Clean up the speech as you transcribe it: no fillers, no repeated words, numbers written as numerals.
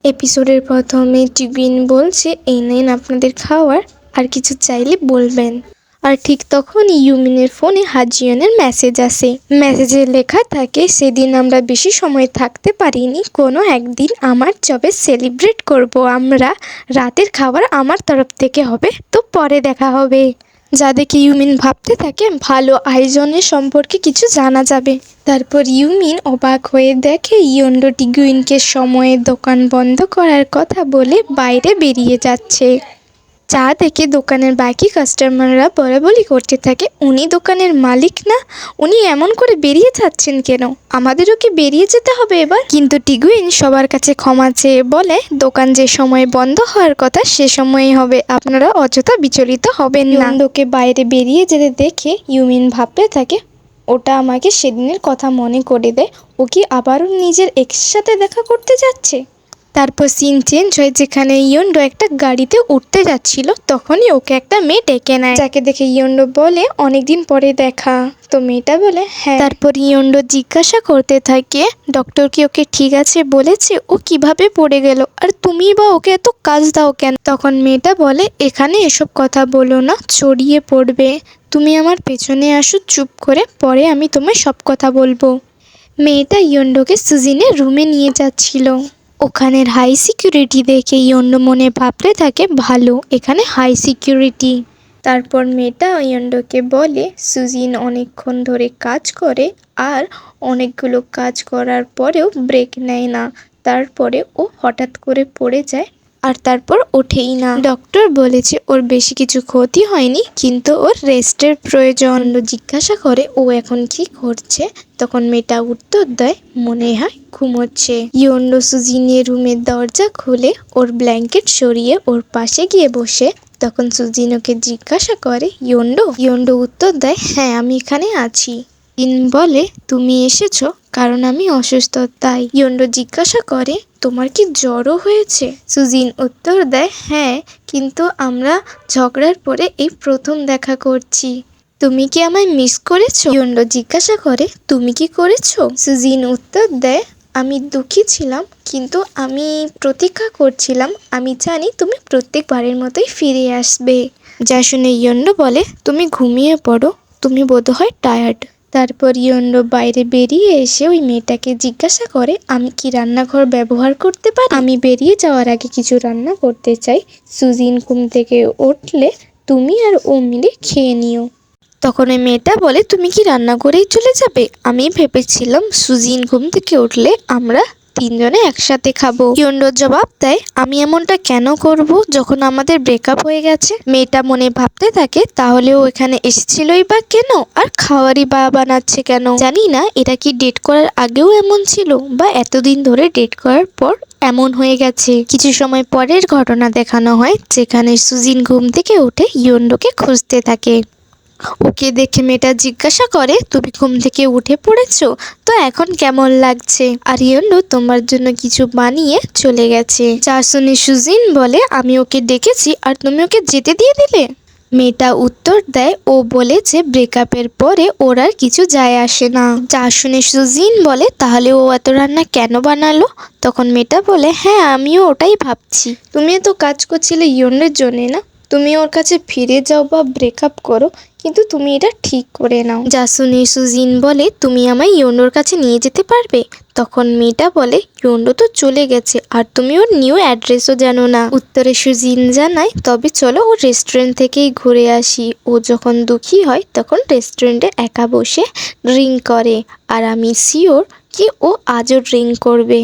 এপিসোডের প্রথমে টিগুইন বলছে, এই নেন আপনাদের খাওয়ার, আর কিছু চাইলে বলবেন। আর ঠিক তখন ইউমিনের ফোনে হাজিয়নের মেসেজ আসে। মেসেজে লেখা থাকে, সেদিন আমরা বেশি সময় থাকতে পারিনি, কোনো একদিন আমার জবে সেলিব্রেট করব আমরা, রাতের খাবার আমার তরফ থেকে হবে, তো পরে দেখা হবে। যা দেখে ইউমিন ভাবতে থাকে ভালো আয়োজনের সম্পর্কে কিছু জানা যাবে। তারপর ইউমিন অবাক হয়ে দেখে ইয়োন্ডো টিগুইনকে সময়ে দোকান বন্ধ করার কথা বলে বাইরে বেরিয়ে যাচ্ছে। যা দেখে দোকানের বাকি কাস্টমাররা বলাবলি করতে থাকে, উনি দোকানের মালিক না, উনি এমন করে বেরিয়ে যাচ্ছেন কেন, আমাদেরও কি বেরিয়ে যেতে হবে এবার? কিন্তু টিগুইন সবার কাছে ক্ষমা চেয়ে বলে, দোকান যে সময় বন্ধ হওয়ার কথা সে সময়ই হবে, আপনারা অযথা বিচলিত হবেন না। ইয়োন্ডোকে বাইরে বেরিয়ে যেতে দেখে ইউমিন ভাবতে থাকে, ওটা আমাকে সেদিনের কথা মনে করে দেয়, ও কি আবারও নিজের এক্সের সাথে দেখা করতে যাচ্ছে? তারপর সিন চেঞ্জ হয়, যেখানে ইয়োন্ডো একটা গাড়িতে উঠতে যাচ্ছিল, তখনই ওকে একটা মেয়ে ডেকে নেয়, যাকে দেখে ইয়োন্ডো বলে, অনেকদিন পরে দেখা। তো মেয়েটা বলে হ্যাঁ। তারপর ইয়োন্ডো জিজ্ঞাসা করতে থাকে, ডক্টর কি ওকে ঠিক আছে বলেছে, ও কিভাবে পড়ে গেল, আর তুমি বা ওকে এত কাজ দাও কেন? তখন মেয়েটা বলে, এখানে এসব কথা বলো না, ছড়িয়ে পড়বে, তুমি আমার পেছনে আসো চুপ করে, পরে আমি তোমায় সব কথা বলবো। মেয়েটা ইয়োন্ডোকে সুজিনের রুমে নিয়ে যাচ্ছিল। ওখানের হাই সিকিউরিটি দেখে ইয়োন্ডো মনে ভাবতে থাকে, ভালো, এখানে হাই সিকিউরিটি। তারপর মেয়েটা ইয়োন্ডোকে বলে, সুজিন অনেকক্ষণ ধরে কাজ করে, আর অনেকগুলো কাজ করার পরেও ব্রেক নেয় না, তারপরে ও হঠাৎ করে পড়ে যায়, আর তারপর ওঠেই না। ডক্টর বলেছে ওর বেশি কিছু ক্ষতি হয়নি, কিন্তু ওর রেস্টের প্রয়োজন। জিজ্ঞাসা করে ও এখন কি করছে, তখন মেয়েটা উত্তর দেয়, মনে হয় ঘুমোচ্ছে। ইয়োন্ডো সুজিনের রুমের দরজা খুলে ওর ব্ল্যাঙ্কেট সরিয়ে ওর পাশে গিয়ে বসে। তখন সুজিন ওকে জিজ্ঞাসা করে, ইয়োন্ডো উত্তর দেয়, হ্যাঁ আমি এখানে আছি। বলে, তুমি এসেছো কারণ আমি অসুস্থ তাই। ইয়োন্ডো জিজ্ঞাসা করে, তোমার কি জ্বরও হয়েছে? সুজিন উত্তর দেয়, হ্যাঁ, কিন্তু আমরা ঝগড়ার পরে এই প্রথম দেখা করছি। তুমি কি আমায় মিস করেছো? ইয়োন্ডো জিজ্ঞাসা করে, তুমি কি করেছো? সুজিন উত্তর দেয়, আমি দুঃখী ছিলাম, কিন্তু আমি প্রতীক্ষা করছিলাম, আমি জানি তুমি প্রত্যেকবারের মতোই ফিরে আসবে। যা শুনে ইয়োন্ডো বলে, তুমি ঘুমিয়ে পড়ো, তুমি বোধহয় টায়ার্ড। তারপর ইয়োন্ডো বাইরে বেরিয়ে এসে ওই মেয়েটাকে জিজ্ঞাসা করে, আমি কি রান্নাঘর ব্যবহার করতে পারি? আমি বেরিয়ে যাওয়ার আগে কিছু রান্না করতে চাই, সুজিন ঘুম থেকে উঠলে তুমি আর ও মিলে খেয়ে নিও। তখন ওই মেয়েটা বলে, তুমি কি রান্না করেই চলে যাবে? আমি ভেবেছিলাম সুজিন ঘুম থেকে উঠলে আমরা তিনজনে একসাথে খাবো। ইয়োন্ডো জবাব দেয়, আমি এমনটা কেন করব যখন আমাদের ব্রেকআপ হয়ে গেছে? মেয়েটা মনে ভাবতে থাকে, তাহলে ও এখানে এসেছিলই বা কেন, আর খাওয়ারই বা বানাচ্ছে কেন? জানি না এটা কি ডেট করার আগেও এমন ছিল, বা এতদিন ধরে ডেট করার পর এমন হয়ে গেছে। কিছু সময় পরের ঘটনা দেখানো হয়, যেখানে সুজিন ঘুম থেকে উঠে ইয়োন্ডোকে খুঁজতে থাকে। ওকে দেখে মেয়েটা জিজ্ঞাসা করে, তুমি ঘুম থেকে উঠে পড়েছো, তো এখন কেমন লাগছে? আর ইয়োন্ডো তোমার জন্য কিছু বানিয়ে চলে গেছে। যা শুনে সুজিন বলে, আমি ওকে ডেকেছি আর তুমি ওকে যেতে দিয়ে দিলে? মেয়েটা উত্তর দেয়, ও বলেছে ব্রেকআপের পরে ওর আর কিছু যায় আসে না। যা শুনে সুজিন বলে, তাহলে ও এত রান্না কেন বানালো? তখন মেয়েটা বলে, হ্যাঁ আমিও ওটাই ভাবছি, তুমি তো কাজ করছিলে ইয়োন্ডোর জন্যে না, তুমি ওর কাছে ফিরে যাও বা ব্রেকআপ করো, কিন্তু তুমি এটা ঠিক করে নাও। যা শুনে সুজিন বলে, তুমি আমায় ইয়োন্ডোর কাছে নিয়ে যেতে পারবে? তখন মেয়েটা বলে, ইয়োন্ডো তো চলে গেছে, আর তুমি ওর নিউ অ্যাড্রেসও জানো না। উত্তরে সুজিন জানায়, তবে চলো ওর রেস্টুরেন্ট থেকেই ঘুরে আসি। ও যখন দুঃখী হয় তখন রেস্টুরেন্টে একা বসে ড্রিঙ্ক করে, আর আমি শিওর কি ও আজও ড্রিঙ্ক করবে।